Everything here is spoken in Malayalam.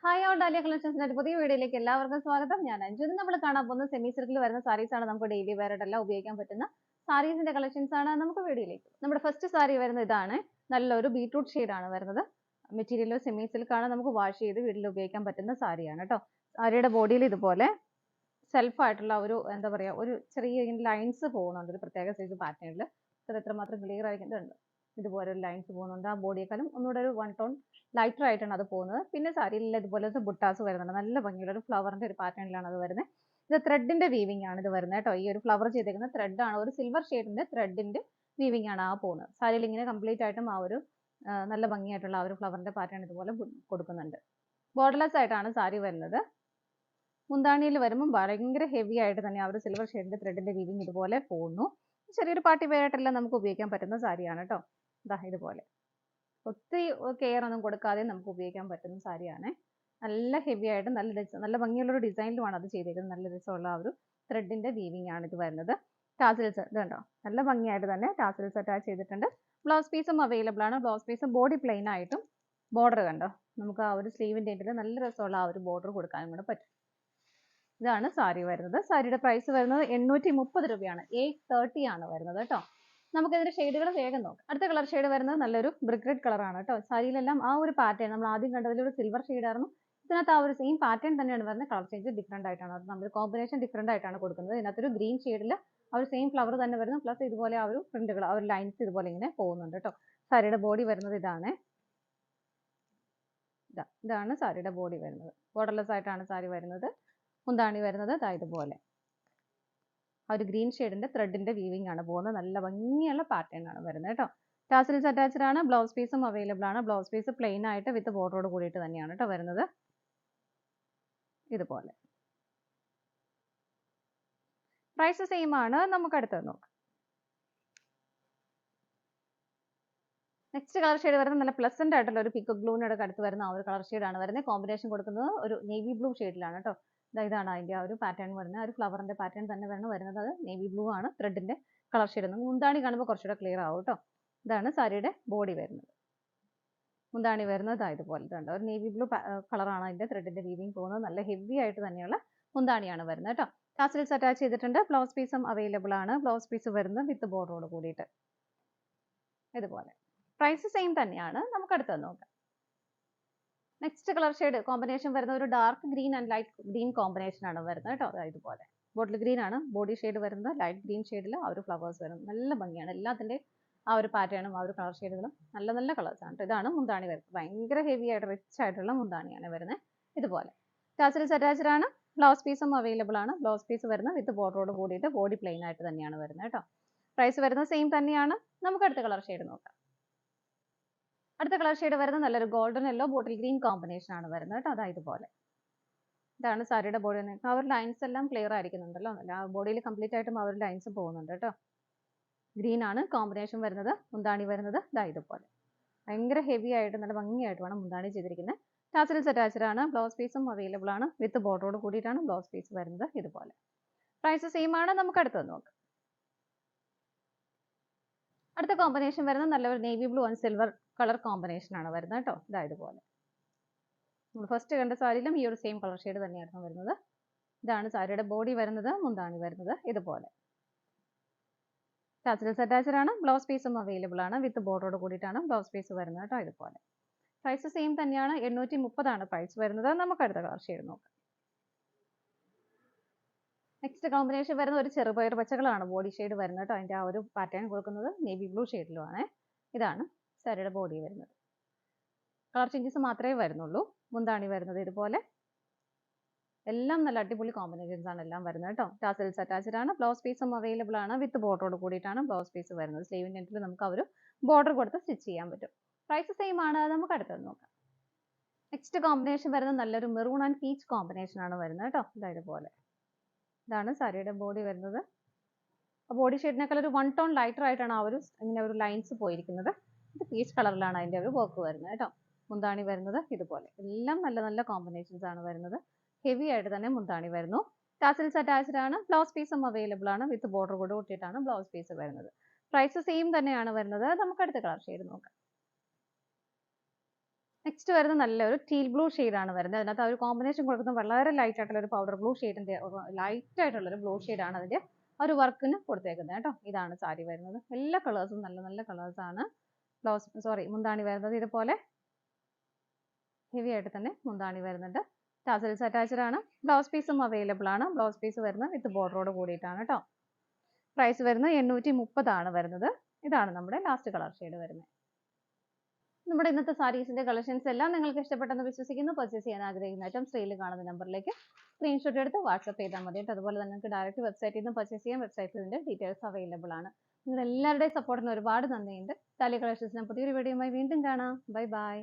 ഹായ് ഓൾ ഡാലിയ കളക്ഷൻസിന്റെ പുതിയ വീഡിയോയിലേക്ക് എല്ലാവർക്കും സ്വാഗതം. ഞാൻ അഞ്ജു. ഇന്ന് നമ്മൾ കാണാൻ പോകുന്ന സെമി സിൽക്കിൽ വരുന്ന സാരീസ് ആണ്. നമുക്ക് ഡെയിലി വെയർ ആയിട്ടെല്ലാം ഉപയോഗിക്കാൻ പറ്റുന്ന സാരീസിന്റെ കളക്ഷൻസ് ആണ്. നമുക്ക് വീഡിയോയിലേക്ക് നമ്മുടെ ഫസ്റ്റ് സാരി വരുന്നത് ഇതാണ്. നല്ലൊരു ബീട്രൂട്ട് ഷെയ്ഡ് ആണ് വരുന്നത്. മെറ്റീരിയൽ സെമി സിൽക്ക് ആണ്. നമുക്ക് വാഷ് ചെയ്ത് വീട്ടിൽ ഉപയോഗിക്കാൻ പറ്റുന്ന സാരിയാണ് കേട്ടോ. സാരിയുടെ ബോഡിയിൽ ഇതുപോലെ സെൽഫ് ആയിട്ടുള്ള ഒരു എന്താ പറയാ ഒരു ചെറിയ ലൈൻസ് പോകുന്നുണ്ട് ഒരു പ്രത്യേക സൈസ് പാറ്റേണിൽ. ഇത് എത്രമാത്രം ക്ലിയർ ആയിട്ടുണ്ട്. ഇതുപോലെ ഒരു ലൈൻസ് പോകുന്നുണ്ട്. ആ ബോഡിയേക്കാളും ഒന്നുകൂടെ ഒരു 1 ടോൺ ലൈറ്റർ ആയിട്ടാണ് അത് പോകുന്നത്. പിന്നെ സാരിയിൽ ഇതുപോലത്തെ ബുട്ടാസ് വരുന്നുണ്ട്. നല്ല ഭംഗിയുള്ള ഒരു ഫ്ലവറിന്റെ ഒരു പാറ്റേണിലാണ് അത് വരുന്നത്. ഇത് ത്രെഡിന്റെ വീവിംഗ് ആണ് ഇത് വരുന്നത് കേട്ടോ. ഈ ഒരു ഫ്ലവർ ചെയ്തേക്കുന്ന ത്രെഡ് ആണ്. ഒരു സിൽവർ ഷെയ്ഡിന്റെ ത്രെഡിന്റെ വീവിംഗ് ആണ് ആ പോകുന്നത്. സാരിയിൽ ഇങ്ങനെ കംപ്ലീറ്റ് ആയിട്ടും ആ ഒരു നല്ല ഭംഗിയായിട്ടുള്ള ആ ഒരു ഫ്ലവറിന്റെ പാറ്റേൺ ഇതുപോലെ കൊടുക്കുന്നുണ്ട്. ബോർഡർലെസ് ആയിട്ടാണ് സാരി വരുന്നത്. മുന്താണിയിൽ വരുമ്പോൾ ഭയങ്കര ഹെവി ആയിട്ട് തന്നെ ആ ഒരു സിൽവർ ഷെയ്ഡിന്റെ ത്രെഡിന്റെ വീവിംഗ് ഇതുപോലെ പോകുന്നു. ചെറിയൊരു പാർട്ടി വെയർ ആയിട്ടെല്ലാം നമുക്ക് ഉപയോഗിക്കാൻ പറ്റുന്ന സാരിയാണ് കേട്ടോ. ഇതാ ഇതുപോലെ ഒത്തിരി കെയർ ഒന്നും കൊടുക്കാതെ നമുക്ക് ഉപയോഗിക്കാൻ പറ്റുന്ന സാരിയാണ്. നല്ല ഹെവി ആയിട്ട് നല്ല ഭംഗിയുള്ള ഒരു ഡിസൈനിലുമാണ് അത് ചെയ്തേക്കുന്നത്. നല്ല രസമുള്ള ആ ഒരു ത്രെഡിന്റെ വീവിംഗ് ആണ് ഇത് വരുന്നത്. ടാസിൽസ് ഇത് കണ്ടോ, നല്ല ഭംഗിയായിട്ട് തന്നെ ടാസിൽസ് അറ്റാച്ച് ചെയ്തിട്ടുണ്ട്. ബ്ലൗസ് പീസും അവൈലബിൾ ആണ്. ബ്ലൗസ് പീസും ബോഡി പ്ലെയിൻ ആയിട്ടും ബോർഡർ കണ്ടോ, നമുക്ക് ആ ഒരു സ്ലീവിന്റെ ഇതിൽ നല്ല രസമുള്ള ആ ഒരു ബോർഡർ കൊടുക്കാനും കൂടെ പറ്റും. ഇതാണ് സാരി വരുന്നത്. സാരിയുടെ പ്രൈസ് വരുന്നത് 830 രൂപയാണ്. 830 ആണ് വരുന്നത് കേട്ടോ. നമുക്ക് ഇതിന്റെ ഷെയ്ഡുകൾ വേഗം നോക്കാം. അടുത്ത കളർ ഷെയ്ഡ് വരുന്നത് നല്ലൊരു ബ്രിക്ക് റെഡ് കളറാണ് കേട്ടോ. സാരിയിലെല്ലാം ആ ഒരു പാറ്റേൺ നമ്മൾ ആദ്യം കണ്ടതിൽ ഒരു സിൽവർ ഷെയ്ഡ് ആയിരുന്നു. ഇതിനകത്ത് ആ ഒരു സെയിം പാറ്റേൺ തന്നെയാണ് വരുന്നത്. കളർ ചേഞ്ച് ഡിഫറെന്റ് ആയിട്ടാണ്. അത് നമ്മൾ കോമ്പിനേഷൻ ഡിഫറെന്റ് ആയിട്ടാണ് കൊടുക്കുന്നത്. ഇതിനകത്തൊരു ഗ്രീൻ ഷെയ്ഡിൽ ആ ഒരു സെയിം ഫ്ലവർ തന്നെ വരുന്നു. പ്ലസ് ഇതുപോലെ ആ ഒരു പ്രിന്റുകൾ ആ ഒരു ലൈൻസ് ഇതുപോലെ ഇങ്ങനെ പോകുന്നുണ്ട് കേട്ടോ. സാരിയുടെ ബോഡി വരുന്നത് ഇതാണ്. ഇതാണ് സാരിയുടെ ബോഡി വരുന്നത്. ബോർഡർലെസ് ആയിട്ടാണ് സാരി വരുന്നത്. മുന്താണി വരുന്നത് ഇതുപോലെ ആ ഒരു ഗ്രീൻ ഷെയ്ഡിന്റെ ത്രെഡിന്റെ വീവിംഗ് ആണ് പോകുന്നത്. നല്ല ഭംഗിയുള്ള പാറ്റേൺ ആണ് വരുന്നത് കേട്ടോ. ടാസിൽസ് അറ്റാച്ച്ഡ് ആണ്. ബ്ലൗസ് പീസും അവൈലബിൾ ആണ്. ബ്ലൗസ് പീസ് പ്ലെയിൻ ആയിട്ട് വിത്ത് ബോർഡറോട് കൂടിയിട്ട് തന്നെയാണ് കേട്ടോ വരുന്നത്. ഇതുപോലെ പ്രൈസ് സെയിം ആണ്. നമുക്ക് അടുത്തത് നോക്കാം. നെക്സ്റ്റ് കളർ ഷെയ്ഡ് വരുന്നത് നല്ല പ്ലസന്റ് ആയിട്ടുള്ള ഒരു പിക്കോ ബ്ലൂവിനോട് അടുത്ത് വരുന്ന ആ ഒരു കളർ ഷെയ്ഡാണ് വരുന്നത്. കോമ്പിനേഷൻ കൊടുക്കുന്നത് ഒരു നേവി ബ്ലൂ ഷെയ്ഡിലാണ് കേട്ടോ. ഇതാണ് അതിന്റെ ആ ഒരു പാറ്റേൺ വരുന്നത്. ആ ഒരു ഫ്ലവറിന്റെ പാറ്റേൺ തന്നെ വരുന്നത്. അത് നേവി ബ്ലൂ ആണ്. ത്രെഡിന്റെ കളർ ഷെയ്ഡ്. മുന്താണി കാണുമ്പോൾ കുറച്ചുകൂടെ ക്ലിയർ ആവും കേട്ടോ. ഇതാണ് സാരിയുടെ ബോഡി വരുന്നത്. മുന്താണി വരുന്നത് ഇതുപോലെ ഉണ്ട്. ഒരു നേവി ബ്ലൂ കളറാണ് അതിന്റെ ത്രെഡിന്റെ വീവിംഗ് പോകുന്നത്. നല്ല ഹെവി ആയിട്ട് തന്നെയുള്ള മുന്താണിയാണ് വരുന്നത് കേട്ടോ. ടാസിൽസ് അറ്റാച്ച് ചെയ്തിട്ടുണ്ട്. ബ്ലൗസ് പീസും അവൈലബിൾ ആണ്. ബ്ലൗസ് പീസ് വരുന്നത് വിത്ത് ബോർഡറോട് കൂടിയിട്ട് ഇതുപോലെ. പ്രൈസ് സെയിം തന്നെയാണ്. നമുക്ക് അടുത്തത് നോക്കാം. നെക്സ്റ്റ് കളർ ഷെയ്ഡ് കോമ്പിനേഷൻ വരുന്നത് ഒരു dark green and light green combination ആണ് വരുന്നത് കേട്ടോ. ഇതുപോലെ ബോട്ടിൽ ഗ്രീൻ ആണ് ബോഡി ഷെയ്ഡ് വരുന്നത്. ലൈറ്റ് ഗ്രീൻ ഷെയ്ഡിൽ ആ ഒരു ഫ്ലവേഴ്സ് വരുന്നത്. നല്ല ഭംഗിയാണ്. എല്ലാത്തിൻ്റെ ആ ഒരു പാറ്റേണും ആ ഒരു കളർ ഷെയ്ഡുകളും നല്ല നല്ല കളേഴ്സ് ആണ്. ഇതാണ് മുന്താണി വരുന്നത്. ഭയങ്കര ഹെവി ആയിട്ട് റിച്ച് ആയിട്ടുള്ള മുന്താണിയാണ് വരുന്നത്. ഇതുപോലെ ടാസിൽസ് അറ്റാച്ച്ഡ് ആണ്. ബ്ലൗസ് പീസും അവൈലബിൾ ആണ്. ബ്ലൗസ് പീസ് വരുന്നത് വിത്ത് ബോർഡറോട് കൂടിയിട്ട് ബോഡി പ്ലെയിൻ ആയിട്ട് തന്നെയാണ് വരുന്നത് കേട്ടോ. പ്രൈസ് വരുന്നത് സെയിം തന്നെയാണ്. നമുക്ക് അടുത്ത കളർ ഷെയ്ഡ് നോക്കാം. അടുത്ത കളർ ഷെയ്ഡ് വരുന്നത് നല്ലൊരു golden yellow bottle green combination ആണ് വരുന്നത് കേട്ടോ. ഇതുപോലെ ഇതാണ് സാരിയുടെ ബോഡി. ആ ഒരു ലൈൻസ് എല്ലാം ക്ലിയർ ആയിരിക്കുന്നുണ്ടല്ലോ. ആ ബോഡിയിൽ കംപ്ലീറ്റ് ആയിട്ടും ആ ഒരു ലൈൻസ് പോകുന്നുണ്ട് കേട്ടോ. ഗ്രീൻ ആണ് കോമ്പിനേഷൻ വരുന്നത്. മുന്താണി വരുന്നത് ഇതുപോലെ ഭയങ്കര ഹെവി ആയിട്ട് നല്ല ഭംഗിയായിട്ട് വേണം മുന്താണി ചെയ്തിരിക്കുന്നത്. ടാസിൽസ് അറ്റാച്ച്ഡ് ആണ്. ബ്ലൗസ് പീസും അവൈലബിൾ ആണ്. വിത്ത് ബോർഡറോട് കൂടിയിട്ടാണ് ബ്ലൗസ് പീസ് വരുന്നത്. ഇതുപോലെ പ്രൈസ് സെയിം ആണ്. നമുക്ക് അടുത്തത് നോക്കാം. അടുത്ത കോമ്പിനേഷൻ വരുന്നത് നല്ലൊരു navy blue and silver colour combination ആണ് വരുന്നത് കേട്ടോ. ഇതുപോലെ നമ്മൾ ഫസ്റ്റ് കണ്ട സാരിയിലും ഈ ഒരു സെയിം കളർ ഷെയ്ഡ് തന്നെയായിരുന്നു വരുന്നത്. ഇതാണ് സാരിയുടെ ബോഡി വരുന്നത്. മുന്താണി വരുന്നത് ഇതുപോലെ. ടാസിൽസ് അറ്റാച്ച്ഡ് ആണ്. ബ്ലൗസ് പീസും അവൈലബിൾ ആണ്. വിത്ത് ബോർഡറോട് കൂടിയിട്ടാണ് ബ്ലൗസ് പീസ് വരുന്നത് കേട്ടോ. ഇതുപോലെ പ്രൈസ് സെയിം തന്നെയാണ്. 830 ആണ് പ്രൈസ് വരുന്നത്. നമുക്ക് അടുത്ത കളർ ഷെയ്ഡ് നോക്കാം. നെക്സ്റ്റ് കോമ്പിനേഷൻ വരുന്നത് ഒരു ചെറുപയർ പച്ചകളാണ് ബോഡി ഷെയ്ഡ് വരുന്നത് കേട്ടോ. അതിന്റെ ആ ഒരു പാറ്റേൺ കൊടുക്കുന്നത് നേവി ബ്ലൂ ഷെയ്ഡിലുമാണ്. ഇതാണ് സാരിയുടെ ബോഡി വരുന്നത്. കളർ ചേഞ്ചസ് മാത്രമേ വരുന്നുള്ളൂ. മുന്താണി വരുന്നത് ഇതുപോലെ. എല്ലാം നല്ല അടിപൊളി കോമ്പിനേഷൻസ് ആണ് എല്ലാം വരുന്നത് കേട്ടോ. ടാസിൽസ് അറ്റാച്ച്ഡ് ആണ്. ബ്ലൗസ് പീസും അവൈലബിൾ ആണ്. വിത്ത് ബോർഡറോട് കൂടിയിട്ടാണ് ബ്ലൗസ് പീസ് വരുന്നത്. സ്ലീവിന്റെ എൻഡിൽ നമുക്ക് ആ ഒരു ബോർഡർ കൊടുത്ത് സ്റ്റിച്ച് ചെയ്യാൻ പറ്റും. പ്രൈസ് സെയിം ആണ്. നമുക്ക് അടുത്തത് നോക്കാം. നെക്സ്റ്റ് കോമ്പിനേഷൻ വരുന്നത് നല്ലൊരു മെറൂൺ ആൻഡ് പീച്ച് കോമ്പിനേഷൻ ആണ് വരുന്നത് കേട്ടോ. ഇതുപോലെ ഇതാണ് സാരിയുടെ ബോഡി വരുന്നത്. ബോഡി ഷെയ്ഡിനേക്കാൾ ഒരു 1 ടോൺ ലൈറ്റർ ആയിട്ടാണ് ആ ഒരു ഇങ്ങനെ ഒരു ലൈൻസ് പോയിരിക്കുന്നത്. ഇത് പീച്ച് കളറിലാണ് അതിന്റെ ഒരു വർക്ക് വരുന്നത് കേട്ടോ. മുന്താണി വരുന്നത് ഇതുപോലെ. എല്ലാം നല്ല നല്ല കോമ്പിനേഷൻസ് ആണ് വരുന്നത്. ഹെവി ആയിട്ട് തന്നെ മുന്താണി വരുന്നു. ടാസിൽസ് അറ്റാച്ച്ഡ് ആണ്. ബ്ലൗസ് പീസും അവൈലബിൾ ആണ്. വിത്ത് ബോർഡർ കൂടെ കൂട്ടിയിട്ടാണ് ബ്ലൗസ് പീസ് വരുന്നത്. പ്രൈസ് സെയിം തന്നെയാണ് വരുന്നത്. നമുക്ക് അടുത്ത കളർ ഷെയ്ഡ് നോക്കാം. നെക്സ്റ്റ് വരുന്നത് നല്ലൊരു ടീൽ ബ്ലൂ ആണ് വരുന്നത്. അതിനകത്ത് ആ ഒരു കോമ്പിനേഷൻ കൊടുക്കുന്നത് വളരെ ലൈറ്റ് ആയിട്ടുള്ള ഒരു പൗഡർ ബ്ലൂ ഷെയ്ഡിന്റെ ലൈറ്റ് ആയിട്ടുള്ള ഒരു ബ്ലൂ ആണ് അതിന്റെ ആ ഒരു വർക്കിന് കൊടുത്തേക്കുന്നത് കേട്ടോ. ഇതാണ് സാരി വരുന്നത്. എല്ലാ കളേഴ്സും നല്ല നല്ല കളേഴ്സ് ആണ്. മുന്താണി വരുന്നത് ഇതുപോലെ ഹെവി ആയിട്ട് തന്നെ മുന്താണി വരുന്നുണ്ട്. ടാസൽസ് അറ്റാച്ച്ഡ് ആണ്. ബ്ലൗസ് പീസും അവൈലബിൾ ആണ്. ബ്ലൗസ് പീസ് വരുന്നത് വിത്ത് ബോർഡറോട് കൂടിയിട്ടാണ് കേട്ടോ. പ്രൈസ് വരുന്നത് 830 ആണ് വരുന്നത്. ഇതാണ് നമ്മുടെ ലാസ്റ്റ് കളർ ഷെയ്ഡ് വരുന്നത്. നമ്മുടെ ഇന്നത്തെ സാരീസിന്റെ കളക്ഷൻസ് എല്ലാം നിങ്ങൾക്ക് ഇഷ്ടപ്പെട്ടെന്ന് വിശ്വസിക്കുന്നു. പർച്ചേസ് ചെയ്യാൻ ആഗ്രഹിക്കുന്ന ഐറ്റം സ്ക്രീനിൽ കാണുന്ന നമ്പറിലേക്ക് സ്ക്രീൻഷോട്ട് എടുത്ത് വാട്സ്ആപ്പ് ചെയ്താൽ മതി. അതുപോലെ തന്നെ നിങ്ങൾക്ക് ഡയറക്റ്റ് വെബ്സൈറ്റിൽ നിന്ന് പർച്ചേസ് ചെയ്യാം. വെബ്സൈറ്റിൽ ഇതിന്റെ ഡീറ്റെയിൽസ് അവൈലബിൾ ആണ്. നിങ്ങൾ എല്ലാവരുടെയും സപ്പോർട്ടിന് ഒരുപാട് നന്ദിയുണ്ട്. സാരി കളക്ഷൻസിന് പുതിയൊരു വീഡിയോയുമായി വീണ്ടും കാണാം. Bye bye.